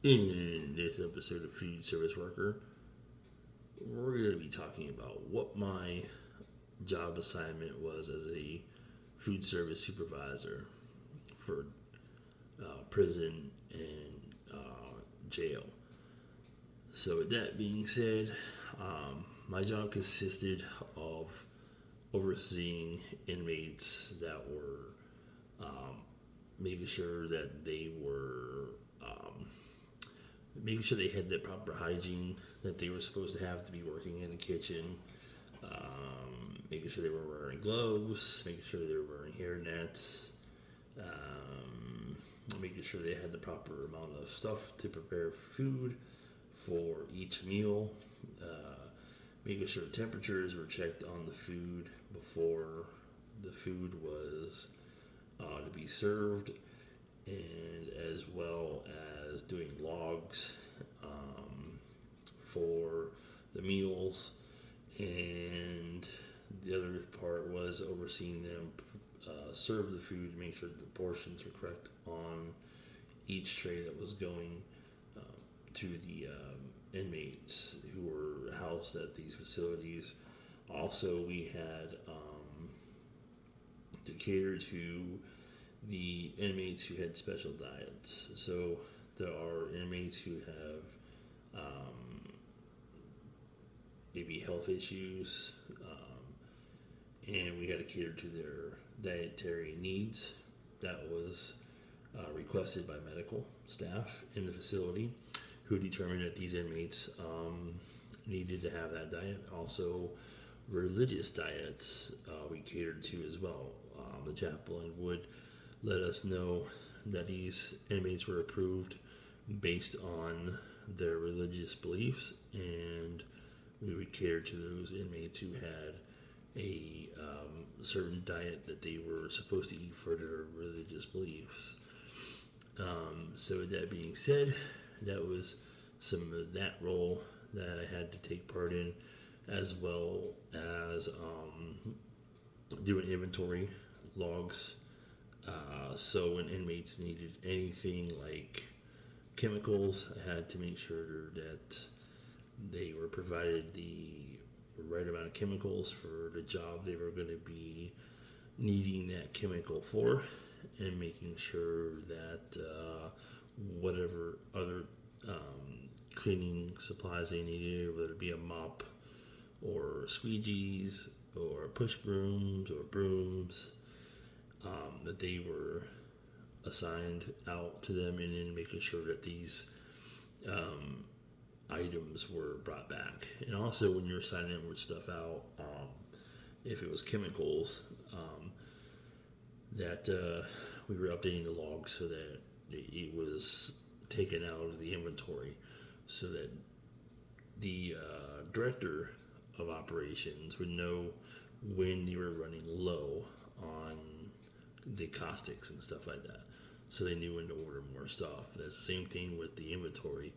In this episode of Food Service Worker, we're going to be talking about what my job assignment was as a food service supervisor for prison and jail. So, with that being said, my job consisted of overseeing inmates that were making sure that they were making sure they had the proper hygiene that they were supposed to have to be working in the kitchen, making sure they were wearing gloves, making sure they were wearing hair nets, making sure they had the proper amount of stuff to prepare food for each meal, making sure temperatures were checked on the food before the food was to be served, and as well as doing logs for the meals. And the other part was overseeing them serve the food, make sure the portions were correct on each tray that was going to the inmates who were housed at these facilities. Also, we had to cater to the inmates who had special diets. So there are inmates who have maybe health issues, and we had to cater to their dietary needs. That was requested by medical staff in the facility, who determined that these inmates needed to have that diet. Also, religious diets we catered to as well. The chaplain would let us know that these inmates were approved based on their religious beliefs, and we would cater to those inmates who had a certain diet that they were supposed to eat for their religious beliefs. So with that being said, that was some of that role that I had to take part in, as well as doing inventory logs. So when inmates needed anything like chemicals, I had to make sure that they were provided the right amount of chemicals for the job they were going to be needing that chemical for, and making sure that whatever other cleaning supplies they needed, whether it be a mop or squeegees or push brooms or brooms, that they were assigned out to them, and then making sure that these items were brought back. And also, when you're signing stuff out, if it was chemicals, that we were updating the logs so that it was taken out of the inventory, so that the director of operations would know when they were running low on the caustics and stuff like that, so they knew when to order more stuff. That's the same thing with the inventory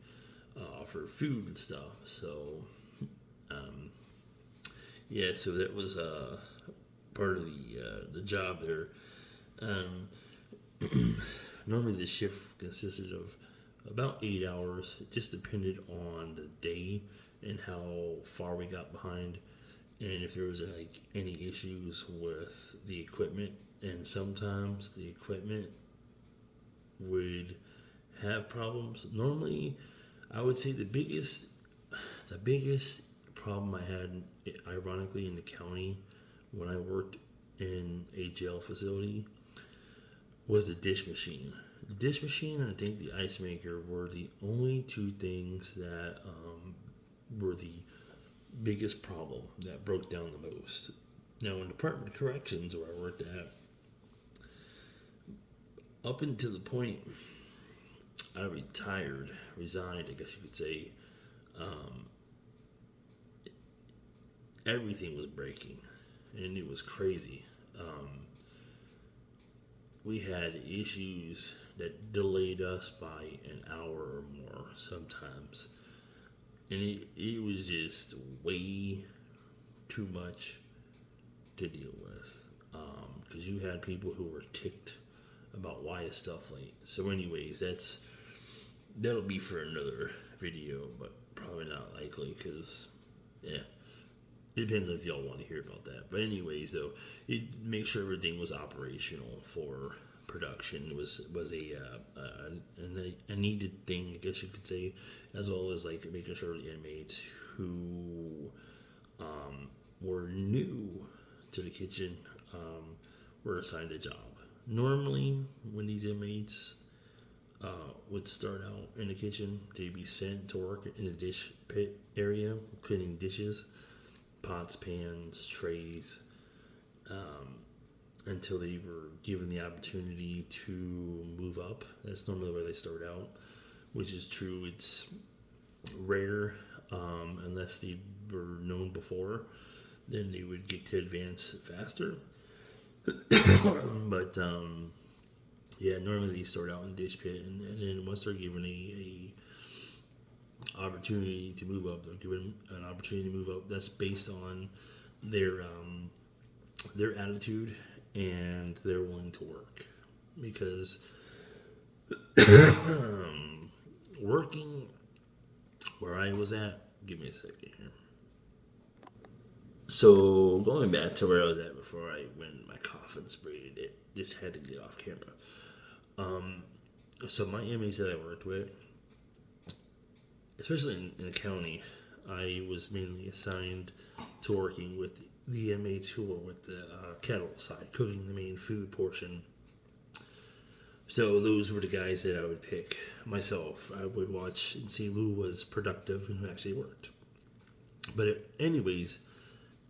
for food and stuff. So so that was part of the job there. Normally the shift consisted of about 8 hours. It just depended on the day and how far we got behind, and if there was any issues with the equipment. And sometimes the equipment would have problems. Normally, I would say the biggest problem I had, ironically, in the county when I worked in a jail facility, was the dish machine. The dish machine and I think the ice maker were the only two things that were the biggest problem that broke down the most. Now, in the Department of Corrections, where I worked at, up until the point I resigned, I guess you could say, everything was breaking, and it was crazy. We had issues that delayed us by an hour or more sometimes, and it was just way too much to deal with, because you had people who were ticked about why is stuff late. So anyways, that'll be for another video, but probably not likely because, yeah, it depends if y'all want to hear about that. But anyways, though, it make sure everything was operational for production was a needed thing, I guess you could say, as well as like making sure the inmates who were new to the kitchen were assigned a job. Normally, when these inmates would start out in the kitchen, they'd be sent to work in the dish pit area, cleaning dishes, pots, pans, trays, until they were given the opportunity to move up. That's normally where they start out, which is true. It's rare, unless they were known before, then they would get to advance faster. But yeah, normally they start out in the dish pit, and then once they're given a opportunity to move up, they're given an opportunity to move up. That's based on their attitude and they're willing to work, because working where I was at, give me a second here. So going back to where I was at before I went, my coffin sprayed. It just had to get off camera. So my inmates that I worked with, especially in the county, I was mainly assigned to working with the inmates who were with the kettle side, cooking the main food portion. So those were the guys that I would pick myself. I would watch and see who was productive and who actually worked. But anyways,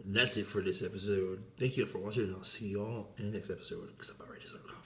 that's it for this episode. Thank you for watching, and I'll see y'all in the next episode, because I'm already starting.